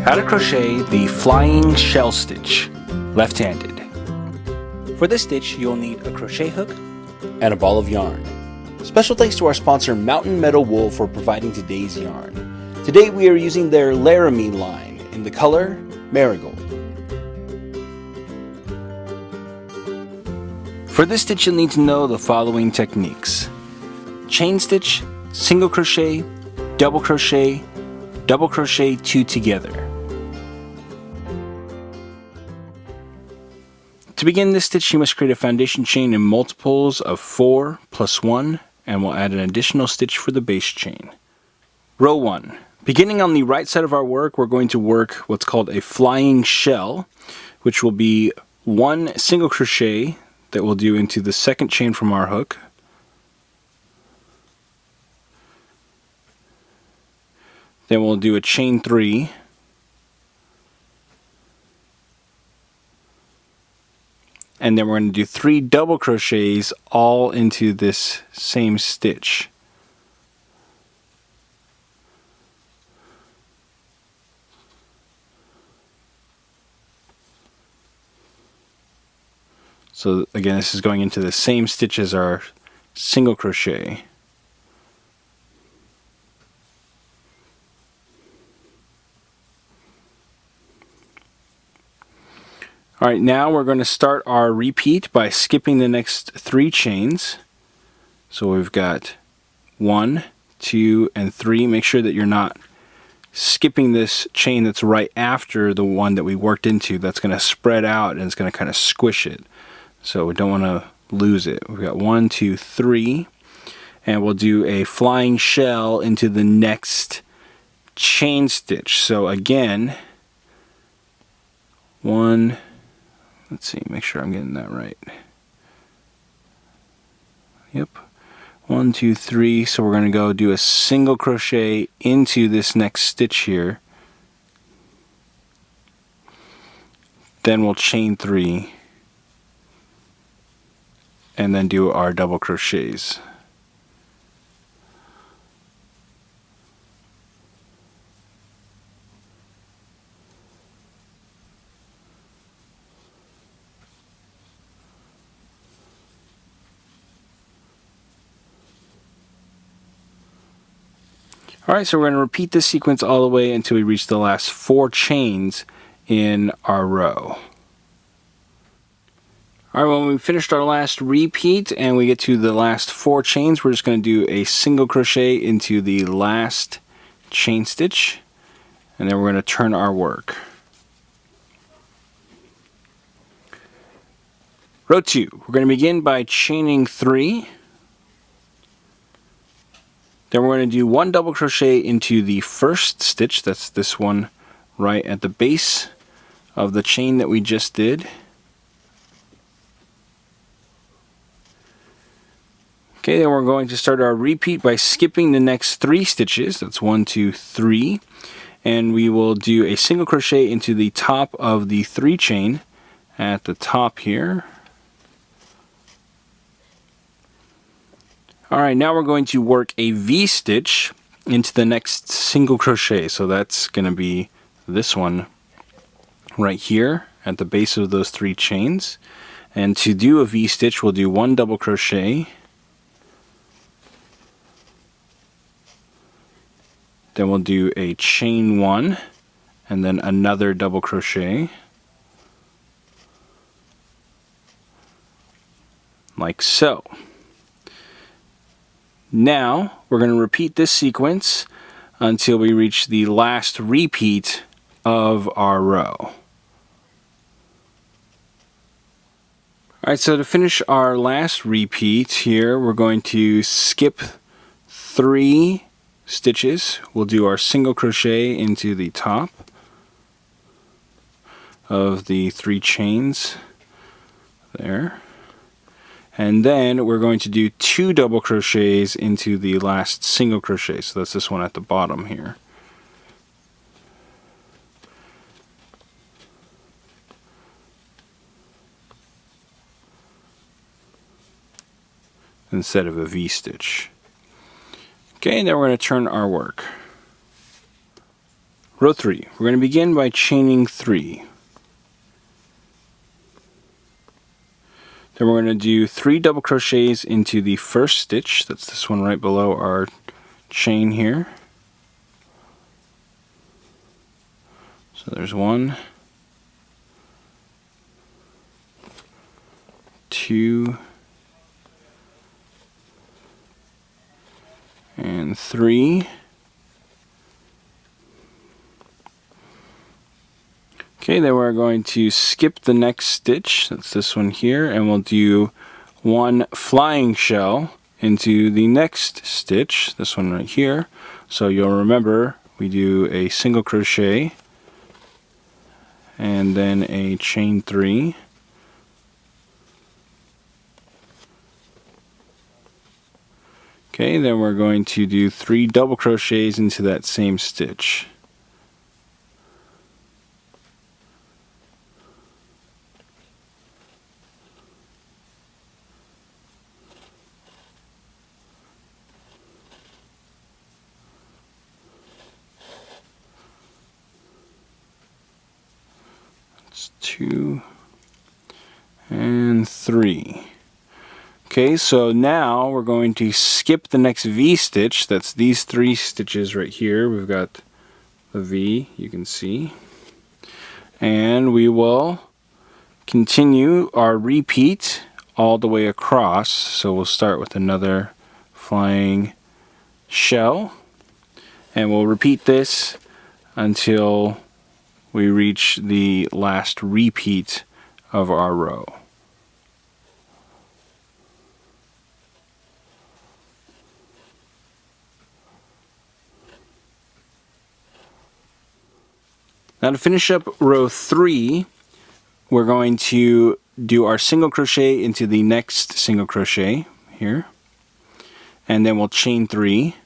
How to crochet the flying shell stitch, left-handed. For this stitch, you'll need a crochet hook and a ball of yarn. Special thanks to our sponsor Mountain Meadow Wool for providing today's yarn. Today we are using their Laramie line in the color Marigold. For this stitch, you'll need to know the following techniques: chain stitch, single crochet, double crochet two together. To begin this stitch, you must create a foundation chain in multiples of 4 plus 1, and we'll add an additional stitch for the base chain. Row 1. Beginning on the right side of our work, we're going to work what's called a flying shell, which will be 1 single crochet that we'll do into the second chain from our hook. Then we'll do a chain 3. And then we're going to do 3 double crochets all into this same stitch. So again, this is going into the same stitch as our single crochet. Alright, now we're going to start our repeat by skipping the next 3 chains. So we've got 1, 2, and 3. Make sure that you're not skipping this chain that's right after the one that we worked into. That's going to spread out and it's going to kind of squish it. So we don't want to lose it. We've got 1, 2, 3. And we'll do a flying shell into the next chain stitch. So again, 1, let's see, make sure I'm getting that right. Yep. 1, 2, 3. So we're going to go do a single crochet into this next stitch here. Then we'll chain 3. And then do our double crochets. Alright, so we're going to repeat this sequence all the way until we reach the last 4 chains in our row. Alright, when we finished our last repeat and we get to the last 4 chains, we're just going to do a single crochet into the last chain stitch, and then we're going to turn our work. Row 2, we're going to begin by chaining 3. Then we're going to do 1 double crochet into the first stitch, that's this one right at the base of the chain that we just did. Okay, then we're going to start our repeat by skipping the next 3 stitches, that's 1, 2, 3, and we will do a single crochet into the top of the 3 chain at the top here. Alright, now we're going to work a V-stitch into the next single crochet. So that's going to be this one right here at the base of those 3 chains. And to do a V-stitch, we'll do 1 double crochet. Then we'll do a chain 1 and then another double crochet. Like so. Now, we're going to repeat this sequence until we reach the last repeat of our row. Alright, so to finish our last repeat here, we're going to skip 3 stitches. We'll do our single crochet into the top of the 3 chains there. And then we're going to do 2 double crochets into the last single crochet. So that's this one at the bottom here. Instead of a V-stitch. Okay, now we're going to turn our work. Row 3. We're going to begin by chaining 3. Then we're going to do 3 double crochets into the first stitch. That's this one right below our chain here. So there's 1, 2, and 3. Okay, then we're going to skip the next stitch, that's this one here, and we'll do 1 flying shell into the next stitch, this one right here. So you'll remember we do a single crochet and then a chain 3. Okay, then we're going to do 3 double crochets into that same stitch. That's 2 and 3. Okay, so now we're going to skip the next V stitch. That's these 3 stitches right here. We've got the V, you can see. And we will continue our repeat all the way across. So we'll start with another flying shell. And we'll repeat this until we reach the last repeat of our row. Now to finish up row 3, we're going to do our single crochet into the next single crochet here, and then we'll chain 3,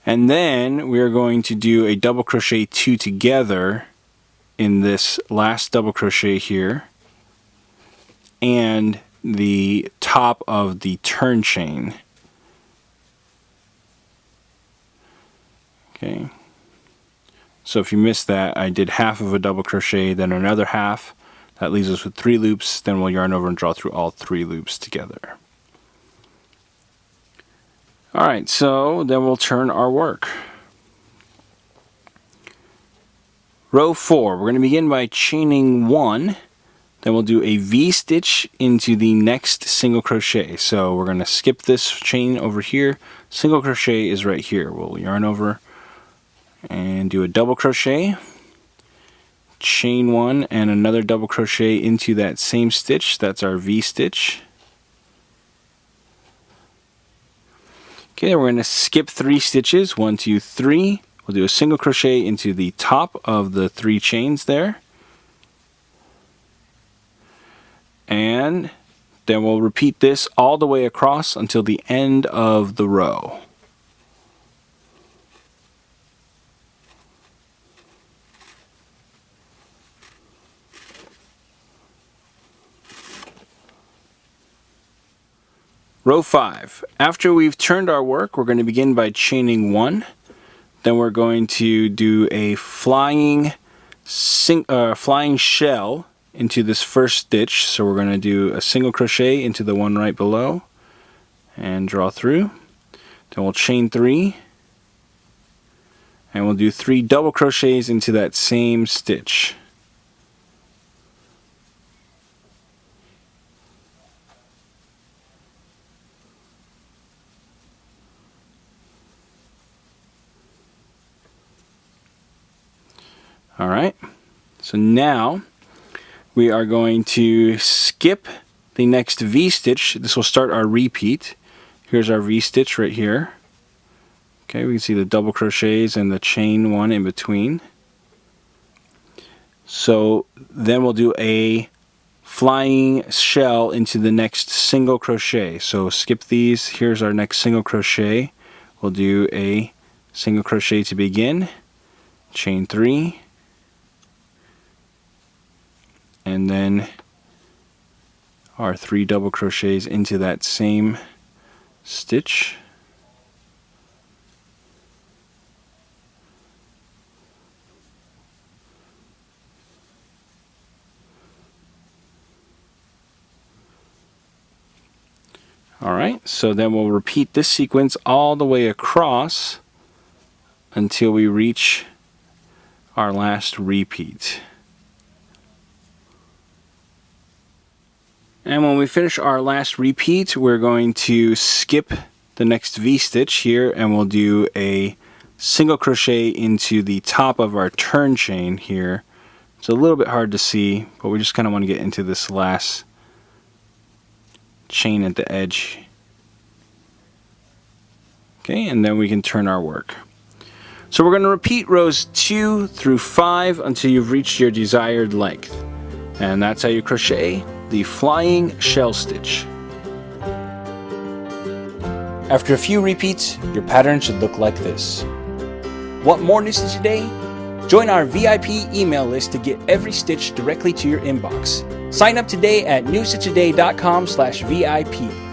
and then we're going to do a double crochet 2 together in this last double crochet here and the top of the turn chain. Okay, so if you missed that, I did half of a double crochet, then another half. That leaves us with 3 loops. Then we'll yarn over and draw through all 3 loops together. Alright, so then we'll turn our work. Row 4, we're going to begin by chaining 1. Then we'll do a V stitch into the next single crochet. So we're going to skip this chain over here. Single crochet is right here. We'll yarn over and do a double crochet, chain 1 and another double crochet into that same stitch. That's our V stitch. Okay, we're going to skip 3 stitches, 1, 2, 3. We'll do a single crochet into the top of the 3 chains there, and then we'll repeat this all the way across until the end of the row. Row 5. After we've turned our work, we're going to begin by chaining 1. Then we're going to do a flying shell into this first stitch. So we're going to do a single crochet into the one right below and draw through. Then we'll chain 3 and we'll do 3 double crochets into that same stitch. Alright, so now we are going to skip the next V stitch. This will start our repeat. Here's our V stitch right here. Okay, we can see the double crochets and the chain 1 in between. So then we'll do a flying shell into the next single crochet. So skip these. Here's our next single crochet. We'll do a single crochet to begin, chain 3, and then our 3 double crochets into that same stitch. Alright, so then we'll repeat this sequence all the way across until we reach our last repeat. And when we finish our last repeat, we're going to skip the next V-stitch here, and we'll do a single crochet into the top of our turn chain here. It's a little bit hard to see, but we just kind of want to get into this last chain at the edge. Okay, and then we can turn our work. So we're going to repeat rows 2 through 5 until you've reached your desired length. And that's how you crochet the flying shell stitch. After a few repeats, your pattern should look like this. Want more New Stitch a Day? Join our VIP email list to get every stitch directly to your inbox. Sign up today at newstitchaday.com/VIP.